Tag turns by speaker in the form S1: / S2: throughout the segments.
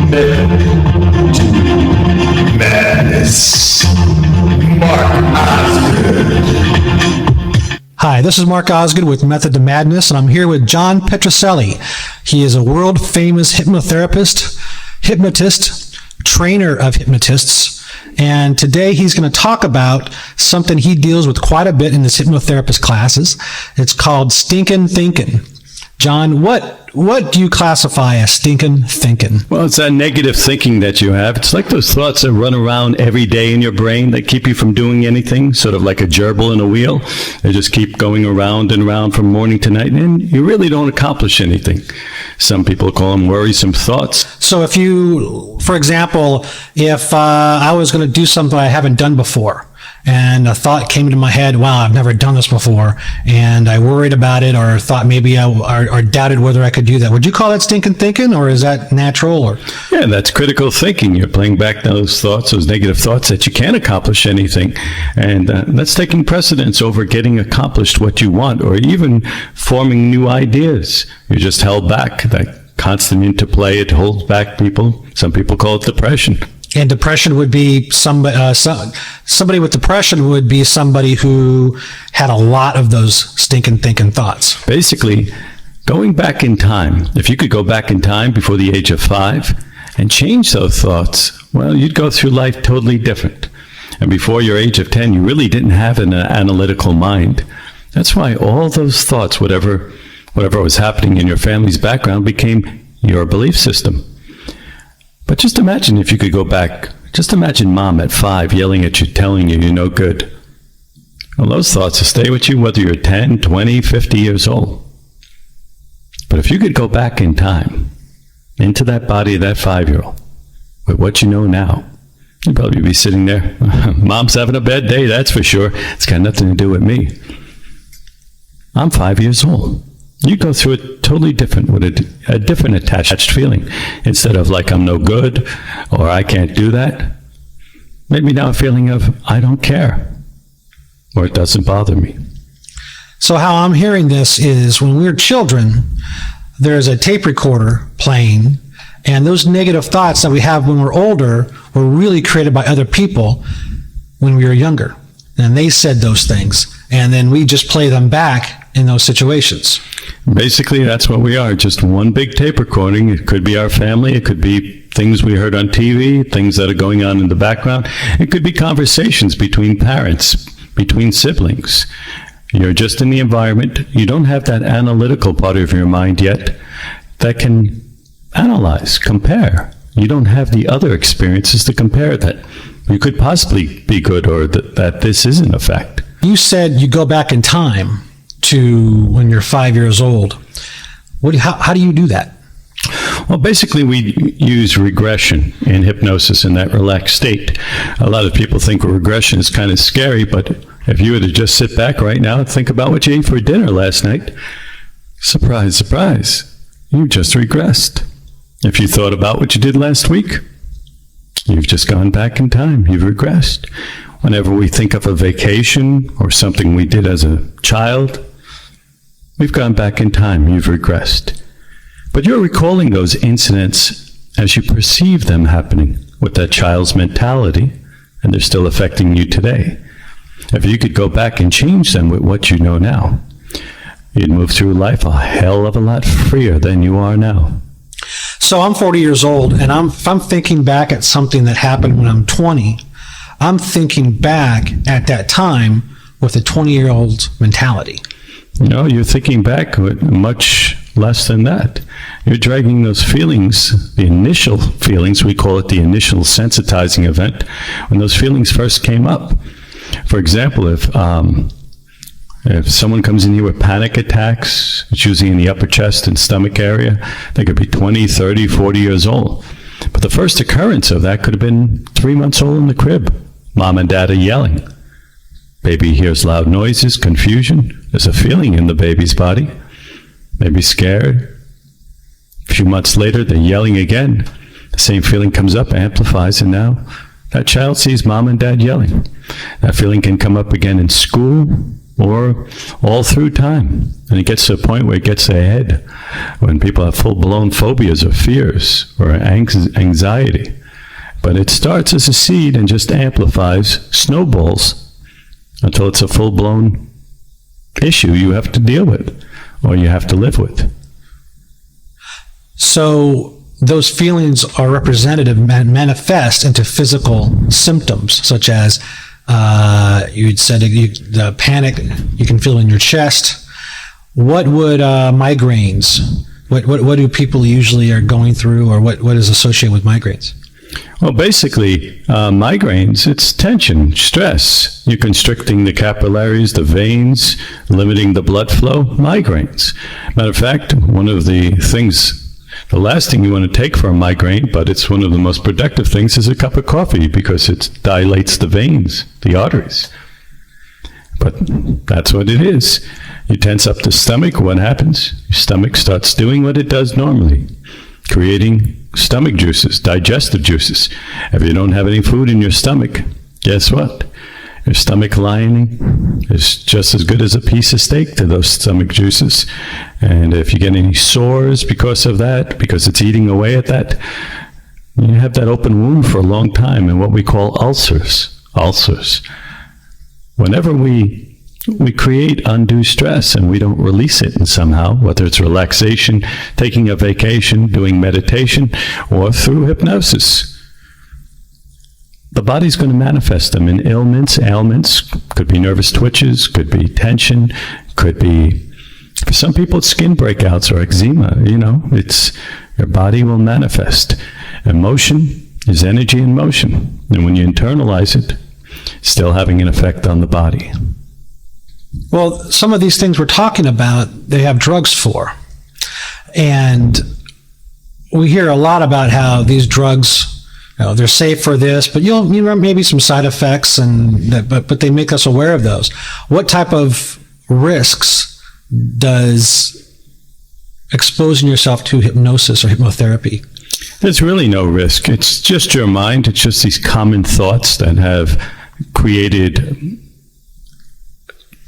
S1: Method to Madness. Marc Osgood.
S2: Hi, this is Marc Osgood with Method to Madness, and I'm here with John Petrocelli. He is a world-famous hypnotherapist, hypnotist, trainer of hypnotists, and today he's going to talk about something he deals with quite a bit in his hypnotherapist classes. It's called stinkin' thinking. John, what do you classify as stinkin' thinking?
S3: Well, it's that negative thinking that you have. It's like those thoughts that run around every day in your brain that keep you from doing anything, sort of like a gerbil in a wheel. They just keep going around and around from morning to night, and you really don't accomplish anything. Some people call them worrisome thoughts.
S2: So if you, for example, if I was going to do something I haven't done before, and a thought came into my head, wow, I've never done this before, and I worried about it, or thought maybe or doubted whether I could do that. Would you call that stinking thinking, or is that natural? Or
S3: yeah, that's critical thinking. You're playing back those thoughts, those negative thoughts that you can't accomplish anything, and that's taking precedence over getting accomplished what you want, or even forming new ideas. You're just held back. That constant interplay, it holds back people. Some people call it depression.
S2: And depression would be somebody with depression would be somebody who had a lot of those stinking thinking thoughts.
S3: Basically, going back in time, if you could go back in time before the age of 5 and change those thoughts, well, you'd go through life totally different. And before your age of 10, you really didn't have an analytical mind. That's why all those thoughts, whatever was happening in your family's background, became your belief system. But just imagine if you could go back. Just imagine mom at 5 yelling at you, telling you you're no good. Well, those thoughts will stay with you whether you're 10, 20, 50 years old. But if you could go back in time, into that body of that 5-year-old, with what you know now, you'd probably be sitting there. Mom's having a bad day, that's for sure. It's got nothing to do with me. I'm 5 years old. You go through it totally different, with a different attached feeling. Instead of like, I'm no good, or I can't do that, maybe now a feeling of, I don't care, or it doesn't bother me.
S2: So how I'm hearing this is when we were children, there's a tape recorder playing, and those negative thoughts that we have when we're older were really created by other people when we were younger. And they said those things, and then we just play them back in those situations.
S3: Basically, that's what we are, just one big tape recording. It could be our family, it could be things we heard on TV, things that are going on in the background. It could be conversations between parents, between siblings. You're just in the environment. You don't have that analytical part of your mind yet that can analyze, compare. You don't have the other experiences to compare that you could possibly be good, or that this isn't a fact.
S2: You said you go back in time to when you're 5 years old. How do you do that?
S3: Well, basically, we use regression in hypnosis in that relaxed state. A lot of people think regression is kind of scary, but if you were to just sit back right now and think about what you ate for dinner last night, surprise, surprise, you just regressed. If you thought about what you did last week, you've just gone back in time. You've regressed. Whenever we think of a vacation or something we did as a child, we've gone back in time. You've regressed. But you're recalling those incidents as you perceive them happening with that child's mentality, and they're still affecting you today. If you could go back and change them with what you know now, you'd move through life a hell of a lot freer than you are now.
S2: So I'm 40 years old, and if I'm thinking back at something that happened when I'm 20, I'm thinking back at that time with a 20-year-old mentality.
S3: No, you're thinking back with much less than that. You're dragging those feelings, the initial feelings, we call it the initial sensitizing event, when those feelings first came up. For example, if someone comes in here with panic attacks, it's usually in the upper chest and stomach area, they could be 20, 30, 40 years old. But the first occurrence of that could have been 3 months old in the crib. Mom and dad are yelling. Baby hears loud noises, confusion. There's a feeling in the baby's body. Maybe scared. A few months later, they're yelling again. The same feeling comes up, amplifies, and now that child sees mom and dad yelling. That feeling can come up again in school, or all through time. And it gets to a point where it gets ahead, when people have full-blown phobias or fears or anxiety. But it starts as a seed and just amplifies, snowballs, until it's a full-blown issue you have to deal with, or you have to live with.
S2: So those feelings are representative and manifest into physical symptoms, such as you'd said the panic you can feel in your chest. What would migraines? What do people usually are going through, or what is associated with migraines?
S3: Well, basically, migraines, it's tension, stress. You're constricting the capillaries, the veins, limiting the blood flow, migraines. Matter of fact, one of the things, the last thing you want to take for a migraine, but it's one of the most productive things, is a cup of coffee, because it dilates the veins, the arteries. But that's what it is. You tense up the stomach, what happens? Your stomach starts doing what it does normally, creating stomach juices, digestive juices. If you don't have any food in your stomach, guess what? Your stomach lining is just as good as a piece of steak to those stomach juices. And if you get any sores because of that, because it's eating away at that, you have that open wound for a long time, and what we call ulcers. Ulcers. Whenever we create undue stress and we don't release it, and somehow, whether it's relaxation, taking a vacation, doing meditation, or through hypnosis, the body's going to manifest them in ailments. Could be nervous twitches, could be tension, could be, for some people, it's skin breakouts or eczema. It's your body will manifest. Emotion is energy in motion, and when you internalize it, it's still having an effect on the body.
S2: Well, some of these things we're talking about, they have drugs for. And we hear a lot about how these drugs, they're safe for this, but you maybe some side effects, but they make us aware of those. What type of risks does exposing yourself to hypnosis or hypnotherapy?
S3: There's really no risk. It's just your mind. It's just these common thoughts that have created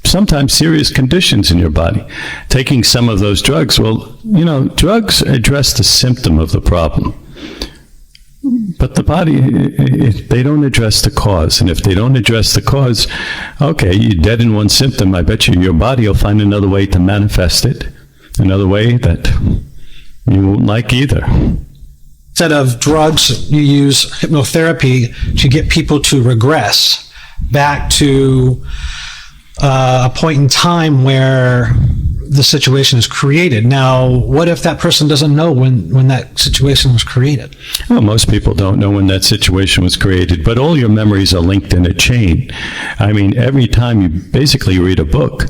S3: sometimes serious conditions in your body. Taking some of those drugs, drugs address the symptom of the problem. But the body, they don't address the cause. And if they don't address the cause, okay, you're dead in one symptom. I bet you your body will find another way to manifest it, another way that you won't like either.
S2: Instead of drugs, you use hypnotherapy to get people to regress back to a point in time where the situation is created. Now, what if that person doesn't know when that situation was created?
S3: Well, most people don't know when that situation was created, but all your memories are linked in a chain. I mean, every time you basically read a book,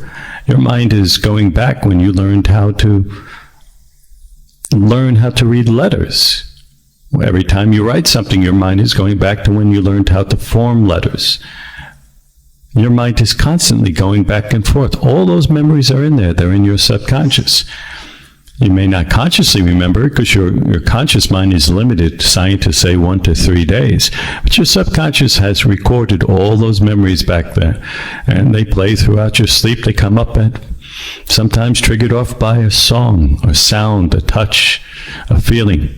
S3: your mind is going back when you learned how to read letters. Every time you write something, your mind is going back to when you learned how to form letters. Your mind is constantly going back and forth. All those memories are in there. They're in your subconscious. You may not consciously remember it because your conscious mind is limited, scientists say 1 to 3 days. But your subconscious has recorded all those memories back there. And they play throughout your sleep. They come up at sometimes triggered off by a song, a sound, a touch, a feeling.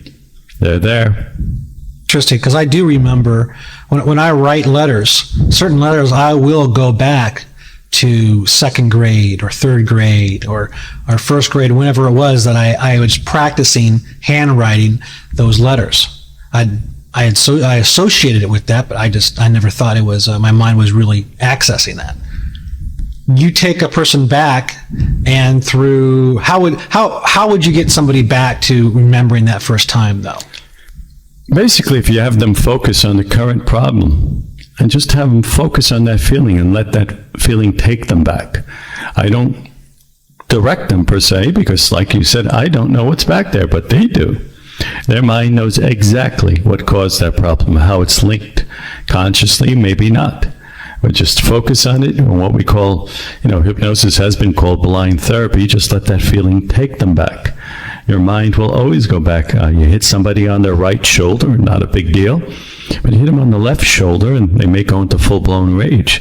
S3: They're there.
S2: Interesting, because I do remember when I write letters, certain letters, I will go back to second grade or third grade or first grade, whenever it was that I was practicing handwriting those letters. I associated it with that, but I never thought it was, my mind was really accessing that. You take a person back, and through, how would you get somebody back to remembering that first time, though?
S3: Basically, if you have them focus on the current problem and just have them focus on that feeling and let that feeling take them back. I don't direct them per se, because like you said, I don't know what's back there, but they do. Their mind knows exactly what caused that problem, how it's linked. Consciously, maybe not. But just focus on it, and what we call, hypnosis has been called blind therapy. Just let that feeling take them back. your mind will always go back. You hit somebody on their right shoulder, not a big deal. But you hit them on the left shoulder, and they may go into full-blown rage.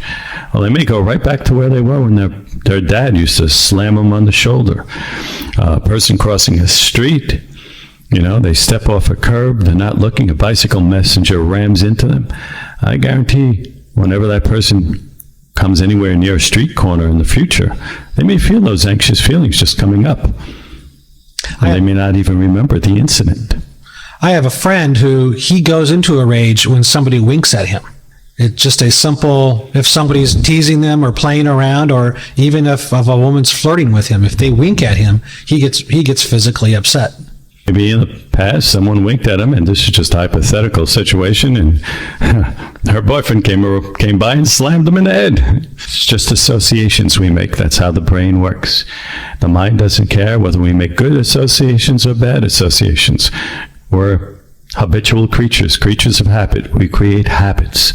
S3: Well, they may go right back to where they were when their dad used to slam them on the shoulder. A person crossing a street, they step off a curb, they're not looking, a bicycle messenger rams into them. I guarantee whenever that person comes anywhere near a street corner in the future, they may feel those anxious feelings just coming up. And they may not even remember the incident.
S2: I have a friend who he goes into a rage when somebody winks at him. It's just a simple, if somebody's teasing them or playing around, or even if a woman's flirting with him, if they wink at him, he gets physically upset.
S3: Maybe in the past, someone winked at him, and this is just a hypothetical situation, and her boyfriend came by and slammed him in the head. It's just associations we make. That's how the brain works. The mind doesn't care whether we make good associations or bad associations. We're habitual creatures of habit. We create habits,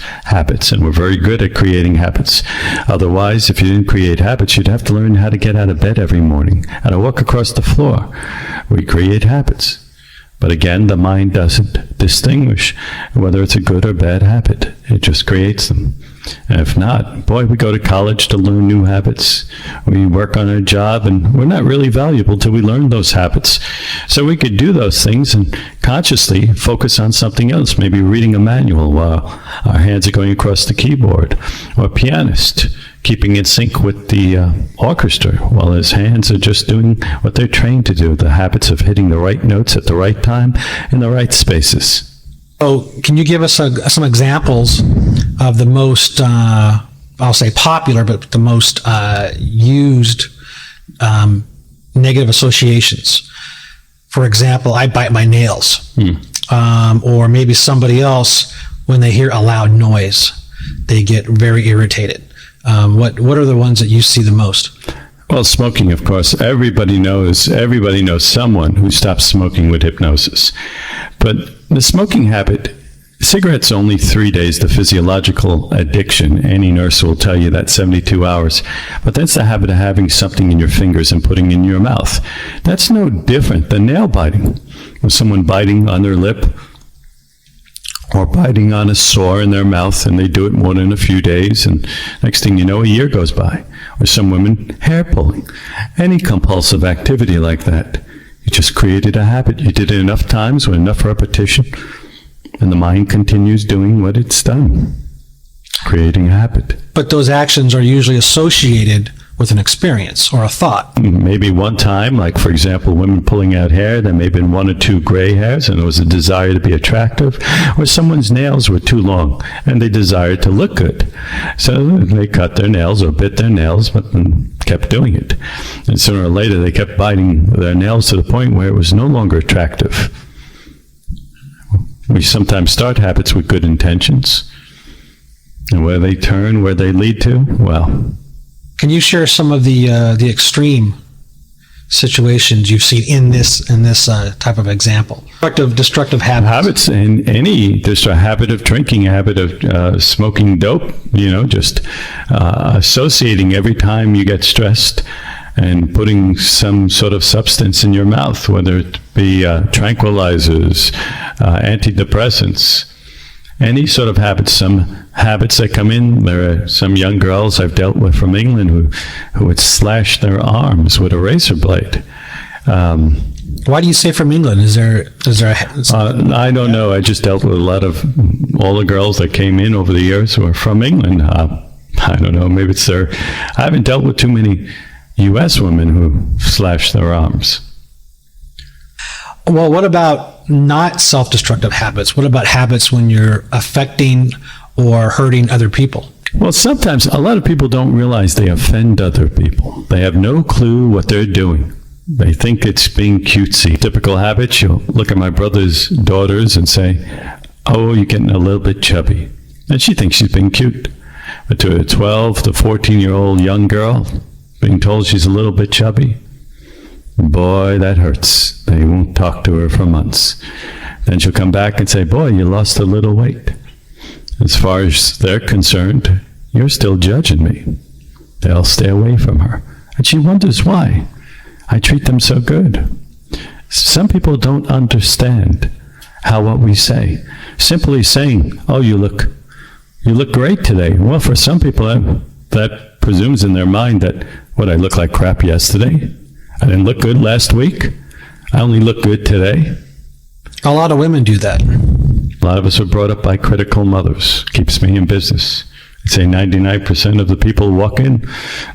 S3: and we're very good at creating habits. Otherwise, if you didn't create habits, you'd have to learn how to get out of bed every morning, how to walk across the floor. We create habits. But again, the mind doesn't distinguish whether it's a good or bad habit. It just creates them. And if not, boy, we go to college to learn new habits. We work on our job, and we're not really valuable till we learn those habits. So we could do those things and consciously focus on something else, maybe reading a manual while our hands are going across the keyboard, or a pianist keeping in sync with the orchestra while his hands are just doing what they're trained to do, the habits of hitting the right notes at the right time in the right spaces.
S2: So can you give us some examples of the most, I'll say popular, but the most used negative associations? For example, I bite my nails. Or maybe somebody else, when they hear a loud noise, they get very irritated. What are the ones that you see the most?
S3: Well, smoking, of course. Everybody knows someone who stops smoking with hypnosis. But the smoking habit, cigarettes only 3 days, the physiological addiction. Any nurse will tell you that 72 hours. But that's the habit of having something in your fingers and putting in your mouth. That's no different than nail biting. With someone biting on their lip, or biting on a sore in their mouth, and they do it more than a few days, and next thing you know, a year goes by. Or some women hair pulling. Any compulsive activity like that. You just created a habit. You did it enough times with enough repetition, and the mind continues doing what it's done, creating a habit.
S2: But those actions are usually associated with an experience or a thought.
S3: Maybe one time, like for example, women pulling out hair, there may have been 1 or 2 gray hairs, and there was a desire to be attractive, or someone's nails were too long, and they desired to look good. So they cut their nails or bit their nails, but kept doing it. And sooner or later, they kept biting their nails to the point where it was no longer attractive. We sometimes start habits with good intentions, and where they turn, where they lead to, well.
S2: Can you share some of the extreme situations you've seen in this type of example? Destructive habits.
S3: In any destructive habit of drinking, a habit of smoking dope, just associating every time you get stressed and putting some sort of substance in your mouth, whether it be tranquilizers, antidepressants, any sort of habits. Some habits that come in, there are some young girls I've dealt with from England who would slash their arms with a razor blade.
S2: Why do you say from England? Is there
S3: I don't know. I just dealt with a lot of all the girls that came in over the years who are from England. I don't know. Maybe it's I haven't dealt with too many U.S. women who slash their arms.
S2: Well, what about not self-destructive habits? What about habits when you're affecting or hurting other people?
S3: Well, sometimes a lot of people don't realize they offend other people. They have no clue what they're doing. They think it's being cutesy. Typical habits, you'll look at my brother's daughters and say, "Oh, you're getting a little bit chubby." And she thinks she's being cute. But to a 12 to 14-year-old young girl, being told she's a little bit chubby, boy, that hurts. They won't talk to her for months. Then she'll come back and say, "Boy, you lost a little weight." As far as they're concerned, you're still judging me. They'll stay away from her. And she wonders why. I treat them so good. Some people don't understand how what we say. Simply saying, "Oh, you look great today." Well, for some people, that presumes in their mind that, what, I looked like crap yesterday? I didn't look good last week? I only look good today?
S2: A lot of women do that.
S3: A lot of us are brought up by critical mothers. Keeps me in business. I'd say 99% of the people who walk in,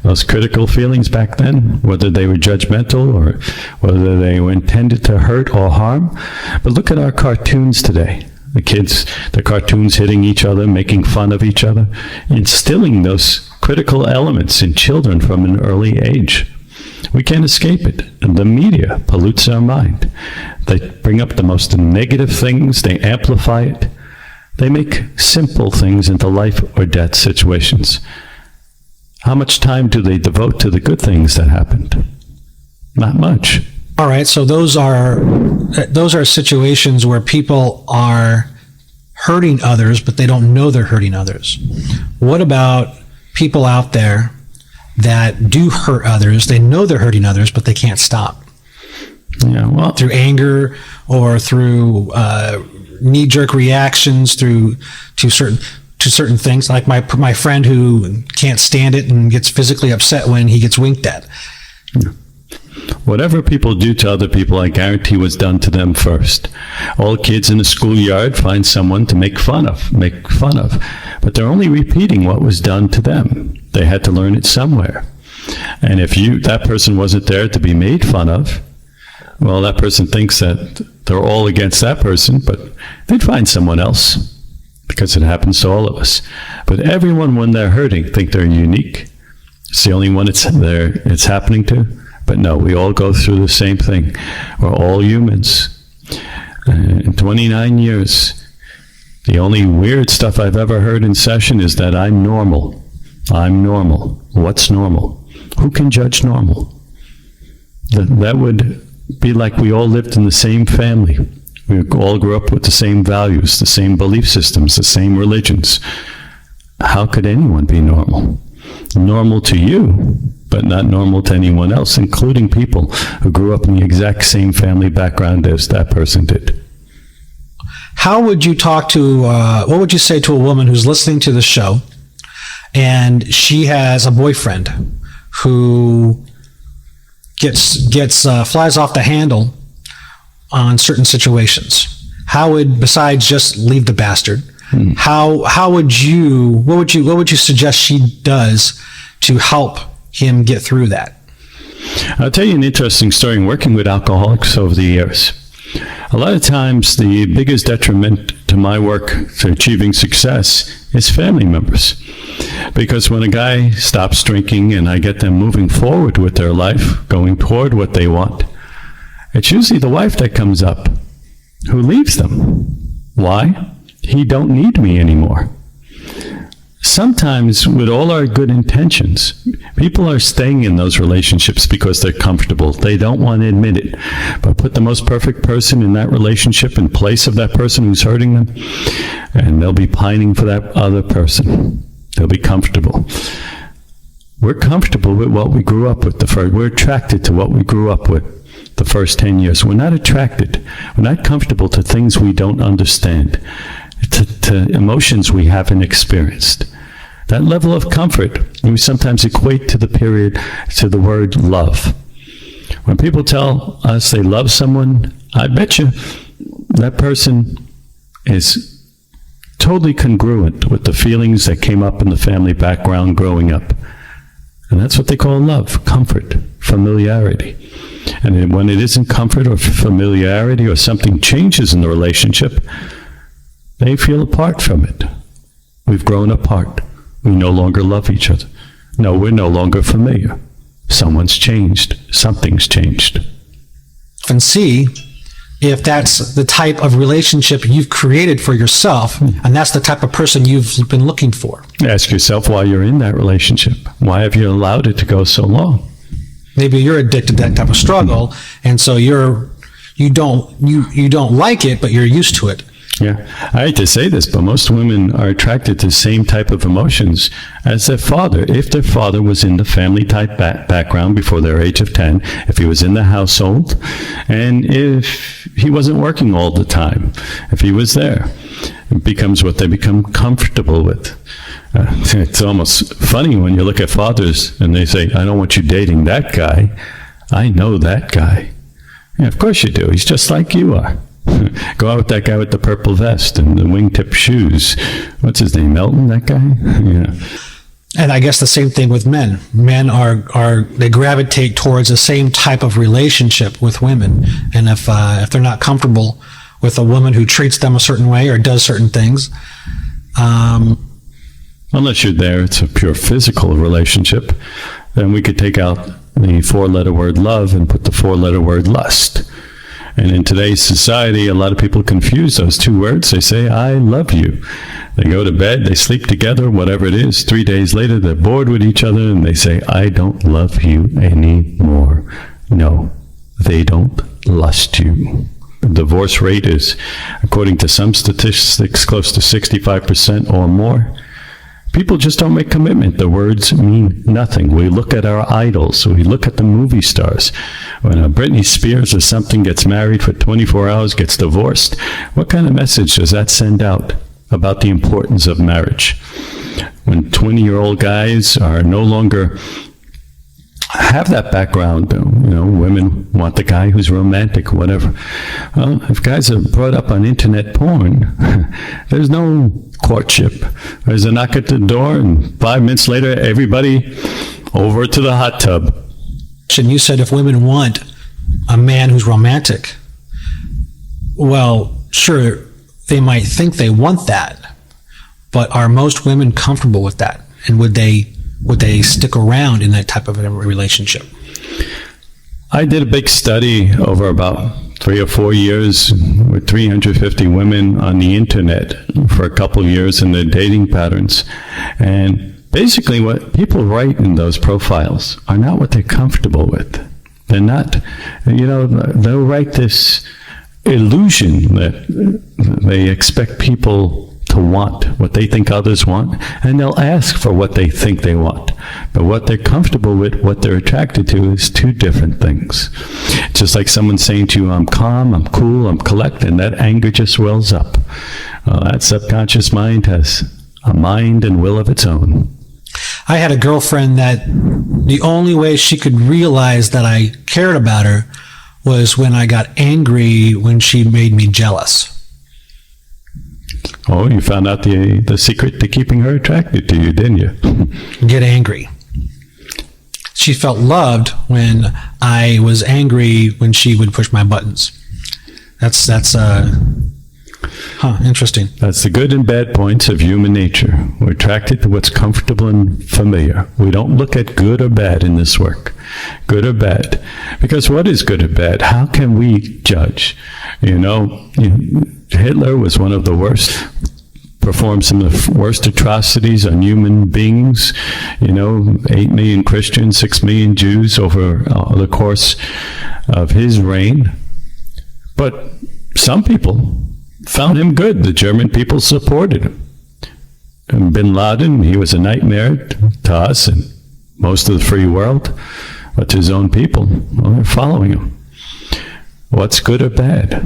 S3: those critical feelings back then, whether they were judgmental or whether they were intended to hurt or harm. But look at our cartoons today. The kids, the cartoons hitting each other, making fun of each other, instilling those critical elements in children from an early age. We can't escape it. And the media pollutes our mind. They bring up the most negative things, they amplify it. They make simple things into life or death situations. How much time do they devote to the good things that happened? Not much.
S2: All right, so those are situations where people are hurting others, but they don't know they're hurting others. What about people out there that do hurt others? They know they're hurting others, but they can't stop.
S3: Yeah, well,
S2: Through anger or through knee-jerk reactions, to certain things, like my friend who can't stand it and gets physically upset when he gets winked at.
S3: whatever people do to other people, I guarantee was done to them first. All kids in the schoolyard find someone to make fun of, but they're only repeating what was done to them. They had to learn it somewhere. And if that person wasn't there to be made fun of, well, that person thinks that they're all against that person, but they'd find someone else, because it happens to all of us. But everyone, when they're hurting, think they're unique. It's the only one it's happening to. But no, we all go through the same thing. We're all humans. In 29 years, the only weird stuff I've ever heard in session is that I'm normal. I'm normal. What's normal? Who can judge normal? That would be like we all lived in the same family. We all grew up with the same values, the same belief systems, the same religions. How could anyone be normal? Normal to you, but not normal to anyone else, including people who grew up in the exact same family background as that person did.
S2: How would you talk to, what would you say to a woman who's listening to the show and she has a boyfriend who flies off the handle on certain situations? How would, besides just leave the bastard, what would you suggest she does to help him get through that?
S3: I'll tell you an interesting story in working with alcoholics over the years. A lot of times the biggest detriment to my work to achieving success is family members. Because when a guy stops drinking and I get them moving forward with their life, going toward what they want, it's usually the wife that comes up who leaves them. Why? He don't need me anymore. Sometimes, with all our good intentions, people are staying in those relationships because they're comfortable. They don't want to admit it. But put the most perfect person in that relationship in place of that person who's hurting them, and they'll be pining for that other person. They'll be comfortable. We're comfortable with what we grew up with. We're attracted to what we grew up with the first 10 years. We're not attracted. We're not comfortable to things we don't understand, to emotions we haven't experienced. That level of comfort, we sometimes equate to the word love. When people tell us they love someone, I bet you that person is totally congruent with the feelings that came up in the family background growing up. And that's what they call love, comfort, familiarity. And when it isn't comfort or familiarity or something changes in the relationship, they feel apart from it. We've grown apart. We no longer love each other. No, we're no longer familiar. Someone's changed. Something's changed.
S2: And see if that's the type of relationship you've created for yourself, and that's the type of person you've been looking for.
S3: Ask yourself why you're in that relationship. Why have you allowed it to go so long?
S2: Maybe you're addicted to that type of struggle, and so you don't like it, but you're used to it.
S3: Yeah, I hate to say this, but most women are attracted to the same type of emotions as their father. If their father was in the family type background before their age of 10, if he was in the household, and if he wasn't working all the time, if he was there, it becomes what they become comfortable with. It's almost funny when you look at fathers and they say, I don't want you dating that guy. I know that guy. Yeah, of course you do. He's just like you are. Go out with that guy with the purple vest and the wingtip shoes. What's his name? Melton, that guy? Yeah.
S2: And I guess the same thing with men. Men they gravitate towards the same type of relationship with women. And if they're not comfortable with a woman who treats them a certain way or does certain things,
S3: unless you're there, it's a pure physical relationship, then we could take out the 4-letter word love and put the 4-letter word lust. And in today's society, a lot of people confuse those two words. They say, I love you. They go to bed, they sleep together, whatever it is. 3 days later, they're bored with each other, and they say, I don't love you anymore. No, they don't lust you. The divorce rate is, according to some statistics, close to 65% or more. People just don't make commitment. The words mean nothing. We look at our idols. We look at the movie stars. When Britney Spears or something gets married for 24 hours, gets divorced, what kind of message does that send out about the importance of marriage? When 20-year-old guys are no longer have that background, women want the guy who's romantic, whatever. Well, if guys are brought up on internet porn, there's no courtship. There's a knock at the door, and 5 minutes later, everybody over to the hot tub.
S2: And you said if women want a man who's romantic, well, sure, they might think they want that, but are most women comfortable with that? And would they stick around in that type of a relationship?
S3: I did a big study over about 3 or 4 years with 350 women on the internet for a couple of years in their dating patterns. And basically what people write in those profiles are not what they're comfortable with. They're not, they'll write this illusion that they expect people to want what they think others want, and they'll ask for what they think they want. But what they're comfortable with, what they're attracted to, is two different things. It's just like someone saying to you, I'm calm, I'm cool, I'm collected, and that anger just wells up. Well, that subconscious mind has a mind and will of its own.
S2: I had a girlfriend that the only way she could realize that I cared about her was when I got angry when she made me jealous.
S3: Oh, you found out the secret to keeping her attracted to you, didn't you?
S2: Get angry. She felt loved when I was angry when she would push my buttons. That's interesting.
S3: That's the good and bad points of human nature. We're attracted to what's comfortable and familiar. We don't look at good or bad in this work. Good or bad. Because what is good or bad? How can we judge? Hitler was one of the worst, performed some of the worst atrocities on human beings. 8 million Christians, 6 million Jews over the course of his reign. But some people found him good. The German people supported him. And bin Laden, he was a nightmare to us and most of the free world, but to his own people, well, they're following him. What's good or bad?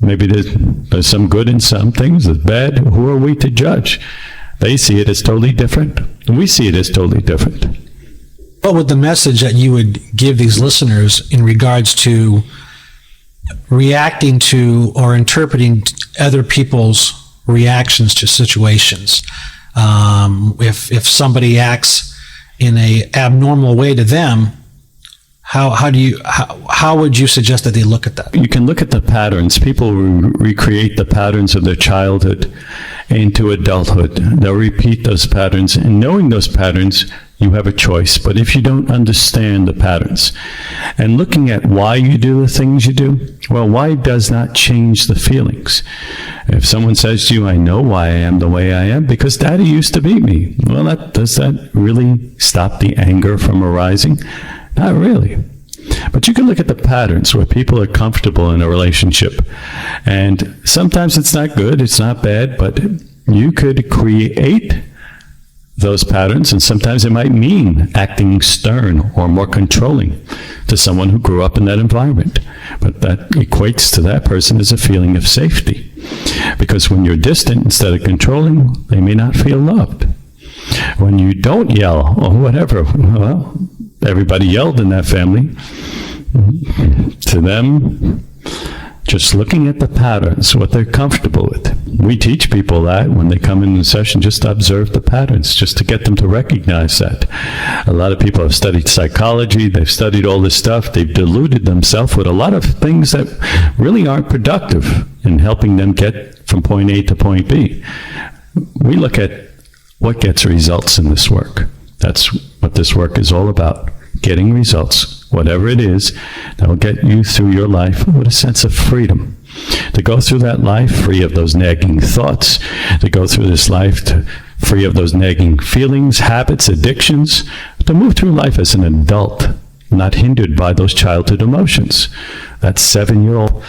S3: Maybe there's some good in some things, there's bad. Who are we to judge? They see it as totally different, and we see it as totally different.
S2: What would the message that you would give these listeners in regards to reacting to or interpreting other people's reactions to situations? If somebody acts in a abnormal way to them, how would you suggest that they look at that?
S3: You can look at the patterns. People recreate the patterns of their childhood into adulthood. They'll repeat those patterns, and knowing those patterns, you have a choice. But if you don't understand the patterns and looking at why you do the things you do, well, why does not change the feelings. If someone says to you, I know why I am the way I am, because Daddy used to beat me. Well, does that really stop the anger from arising? Not really. But you can look at the patterns where people are comfortable in a relationship. And sometimes it's not good, it's not bad, but you could create those patterns, and sometimes it might mean acting stern or more controlling to someone who grew up in that environment. But that equates to that person as a feeling of safety. Because when you're distant instead of controlling, they may not feel loved. When you don't yell or whatever, well, everybody yelled in that family. To them, just looking at the patterns, what they're comfortable with. We teach people that when they come in the session, just to observe the patterns, just to get them to recognize that. A lot of people have studied psychology, they've studied all this stuff, they've deluded themselves with a lot of things that really aren't productive in helping them get from point A to point B. We look at what gets results in this work. That's what this work is all about, getting results, whatever it is, that will get you through your life with a sense of freedom. To go through that life free of those nagging thoughts, to go through this life free of those nagging feelings, habits, addictions, to move through life as an adult, not hindered by those childhood emotions. That 7-year-old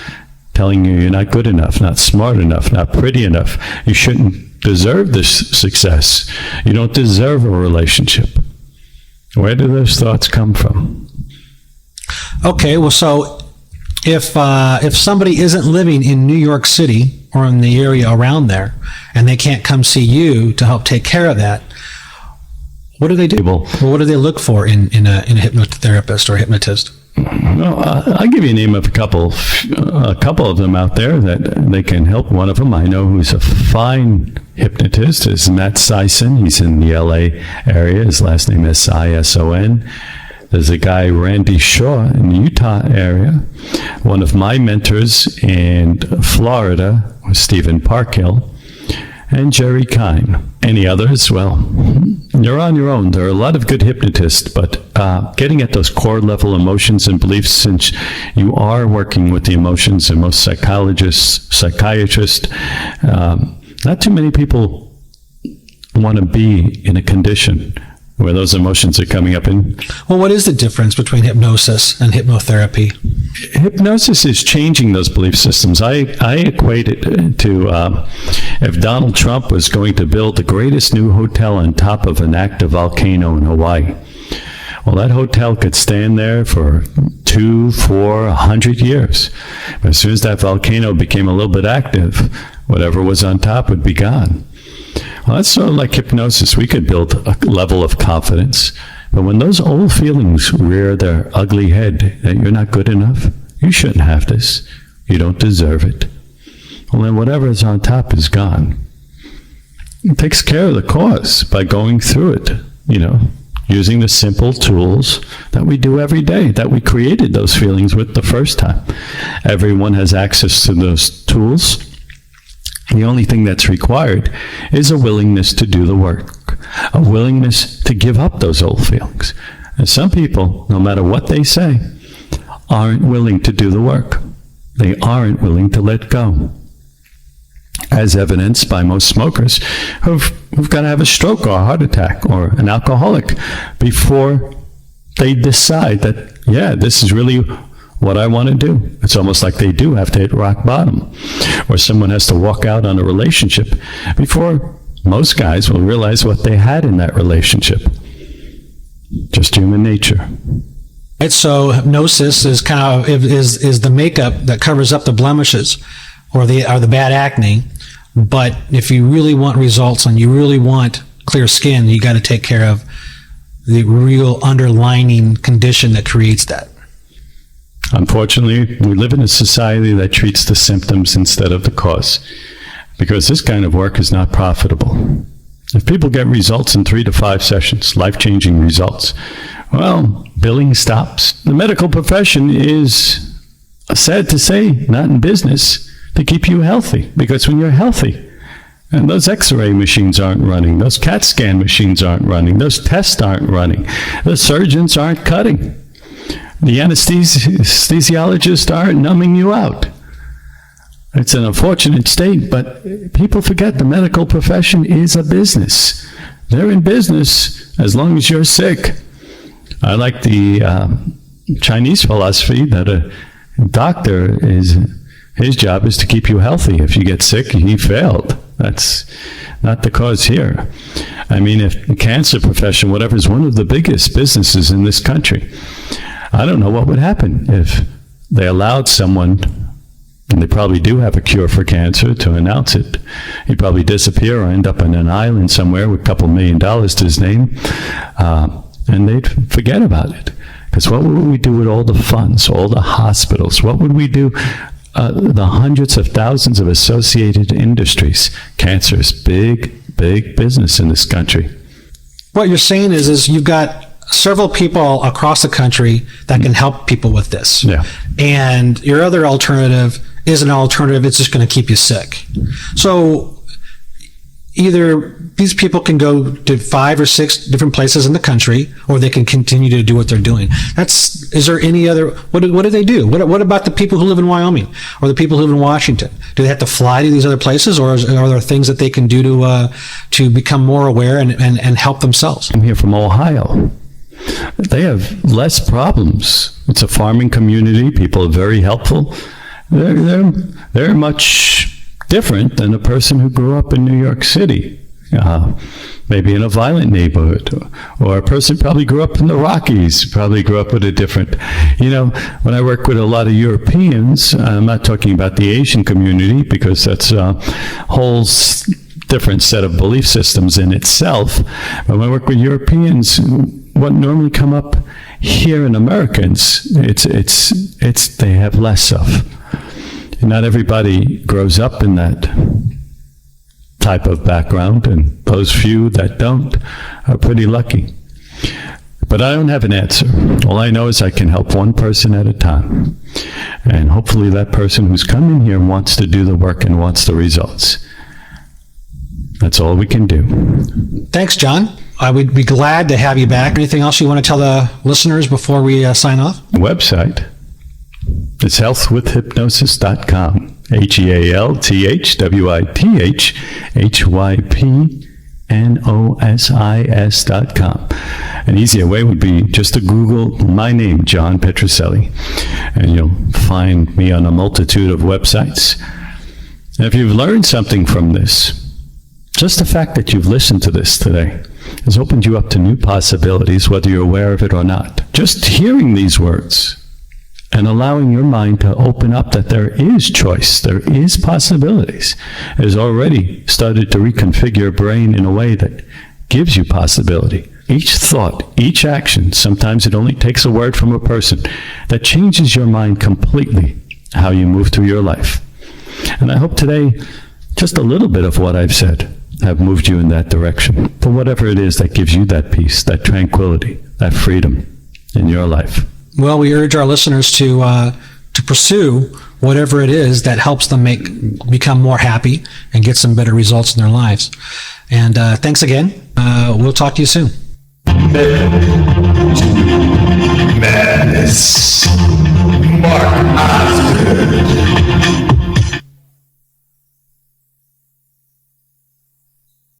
S3: telling you you're not good enough, not smart enough, not pretty enough, you shouldn't deserve this success, you don't deserve a relationship. Where do those thoughts come from?
S2: Okay, well, so if somebody isn't living in New York City or in the area around there, and they can't come see you to help take care of that, what do they do? Well, what do they look for in a hypnotherapist or hypnotist?
S3: Well, I'll give you a name of a couple of them out there that they can help. One of them I know who's a fine hypnotist is Matt Sison. He's in the LA area. His last name is Sison. There's a guy, Randy Shaw, in the Utah area. One of my mentors in Florida was Stephen Parkhill and Jerry Kine. Any others? Well, you're on your own. There are a lot of good hypnotists, but getting at those core level emotions and beliefs, since you are working with the emotions, and most psychologists, psychiatrists, not too many people want to be in a condition where those emotions are coming up in.
S2: Well, what is the difference between hypnosis and hypnotherapy?
S3: Hypnosis is changing those belief systems. I equate it to if Donald Trump was going to build the greatest new hotel on top of an active volcano in Hawaii. Well, that hotel could stand there for 2, 4, 100 years. But as soon as that volcano became a little bit active, whatever was on top would be gone. Well, that's sort of like hypnosis. We could build a level of confidence. But when those old feelings rear their ugly head that you're not good enough, you shouldn't have this, you don't deserve it, well, then whatever is on top is gone. It takes care of the cause by going through it, using the simple tools that we do every day, that we created those feelings with the first time. Everyone has access to those tools. The only thing that's required is a willingness to do the work, a willingness to give up those old feelings. And some people, no matter what they say, aren't willing to do the work. They aren't willing to let go. As evidenced by most smokers who've got to have a stroke or a heart attack or an alcoholic before they decide that, yeah, this is really what I want to do. It's almost like they do have to hit rock bottom, or someone has to walk out on a relationship before most guys will realize what they had in that relationship. Just human nature.
S2: Right, so hypnosis is kind of is the makeup that covers up the blemishes or the bad acne. But if you really want results and you really want clear skin, you got to take care of the real underlying condition that creates that.
S3: Unfortunately, we live in a society that treats the symptoms instead of the cause, because this kind of work is not profitable. If people get results in 3 to 5 sessions, life-changing results, well, billing stops. The medical profession is, sad to say, not in business to keep you healthy, because when you're healthy, and those x-ray machines aren't running, those CAT scan machines aren't running, those tests aren't running, the surgeons aren't cutting, the anesthesiologists aren't numbing you out. It's an unfortunate state, but people forget the medical profession is a business. They're in business as long as you're sick. I like the Chinese philosophy that a doctor his job is to keep you healthy. If you get sick, he failed. That's not the cause here. I mean, if the cancer profession, whatever, is one of the biggest businesses in this country, I don't know what would happen if they allowed someone, and they probably do have a cure for cancer, to announce it. He'd probably disappear or end up on an island somewhere with a couple $1 million to his name, and they'd forget about it. Because what would we do with all the funds, all the hospitals? What would we do? The hundreds of thousands of associated industries. Cancer is big, big business in this country.
S2: What you're saying is you've got several people across the country that can help people with this.
S3: Yeah.
S2: And your other alternative is an alternative. It's just going to keep you sick. So either these people can go to 5 or 6 different places in the country, or they can continue to do what they're doing. Is there any other, what do they do? What about the people who live in Wyoming or the people who live in Washington? Do they have to fly to these other places, or are there things that they can do to become more aware and help themselves?
S3: I'm here from Ohio. They have less problems. It's a farming community. People are very helpful. They're much different than a person who grew up in New York City, maybe in a violent neighborhood, or a person probably grew up in the Rockies, probably grew up with a different, when I work with a lot of Europeans, I'm not talking about the Asian community because that's a whole different set of belief systems in itself. But when I work with Europeans, what normally come up here in Americans, it's they have less of. Not everybody grows up in that type of background, and those few that don't are pretty lucky. But I don't have an answer. All I know is I can help one person at a time. And hopefully that person who's coming here wants to do the work and wants the results. That's all we can do.
S2: Thanks, John. I would be glad to have you back. Anything else you want to tell the listeners before we sign off?
S3: Website. It's healthwithhypnosis.com. HealthWithHypnosis.com. An easier way would be just to Google my name, John Petrocelli, and you'll find me on a multitude of websites. And if you've learned something from this, just the fact that you've listened to this today has opened you up to new possibilities, whether you're aware of it or not. Just hearing these words and allowing your mind to open up that there is choice, there is possibilities, has already started to reconfigure your brain in a way that gives you possibility. Each thought, each action, sometimes it only takes a word from a person that changes your mind completely, how you move through your life. And I hope today, just a little bit of what I've said have moved you in that direction, for whatever it is that gives you that peace, that tranquility, that freedom in your life.
S2: Well, we urge our listeners to pursue whatever it is that helps them become more happy and get some better results in their lives. And thanks again. We'll talk to you soon.
S1: Madness. Marc Osgood.